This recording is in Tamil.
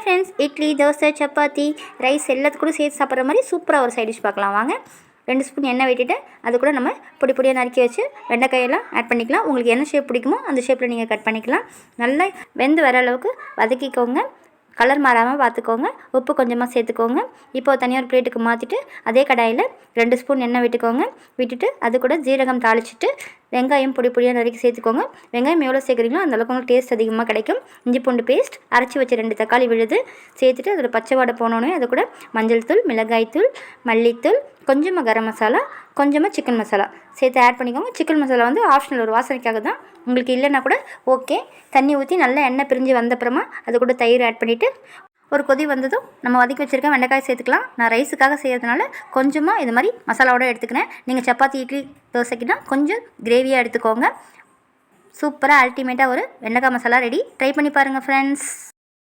Hi friends, idli, dosa, chapati, rice எல்லாத்துக்கூட சேர்த்து சாப்பிட்ற மாதிரி சூப்பராக ஒரு சைட் டிஷ் பார்க்கலாம் வாங்க. 2 ஸ்பூன் எண்ணெய் விட்டுட்டு அது கூட நம்ம பொடி பொடியாக நறுக்கி வச்சு வெண்டைக்காயெல்லாம் ஆட் பண்ணிக்கலாம். உங்களுக்கு என்ன ஷேப் பிடிக்குமோ அந்த ஷேப்பில் நீங்கள் கட் பண்ணிக்கலாம். நல்லா வெந்து வர அளவுக்கு வதக்கிக்கோங்க. கலர் மாறாமல் பார்த்துக்கோங்க. உப்பு கொஞ்சமாக சேர்த்துக்கோங்க. இப்போ தனியாக ஒரு பிளேட்டுக்கு மாற்றிட்டு அதே கடாயில் 2 ஸ்பூன் எண்ணெய் விட்டுட்டு அது கூட ஜீரகம் தாளிச்சிட்டு வெங்காயம் பொடி பொடியாக நறுக்கி சேர்த்துக்கோங்க. வெங்காயம் எவ்வளோ சேர்க்குறீங்களோ அந்தளவுக்கு உங்களுக்கு டேஸ்ட் அதிகமாக கிடைக்கும். இஞ்சி பூண்டு பேஸ்ட் அரைச்சி வச்ச 2 தக்காளி விழுது சேர்த்துட்டு அதோட பச்சை வாடை போனோன்னே அது கூட மஞ்சள் தூள், மிளகாய்த்தூள், மல்லித்தூள், கொஞ்சமாக கரம் மசாலா, கொஞ்சமாக சிக்கன் மசாலா சேர்த்து ஆட் பண்ணிக்கோங்க. சிக்கன் மசாலா வந்து ஆப்ஷனல், ஒரு வாசனைக்காக தான். உங்களுக்கு இல்லைன்னா கூட ஓகே. தண்ணி ஊற்றி நல்லா எண்ணெய் பிரிஞ்சு வந்தப்புறமா அது கூட தயிர் ஆட் பண்ணிவிட்டு ஒரு கொதி வந்ததும் நம்ம வதக்கி வச்சுருக்க வெண்டைக்காய் சேர்த்துக்கலாம். நான் ரைஸுக்காக செய்கிறதுனால கொஞ்சமாக இது மாதிரி மசாலாவோட எடுத்துக்கிறேன். நீங்கள் சப்பாத்தி, இட்லி, தோசைக்குன்னா கொஞ்சம் கிரேவியாக எடுத்துக்கோங்க. சூப்பராக அல்டிமேட்டாக ஒரு வெண்டைக்காய் மசாலா ரெடி. ட்ரை பண்ணி பாருங்கள் ஃப்ரெண்ட்ஸ்.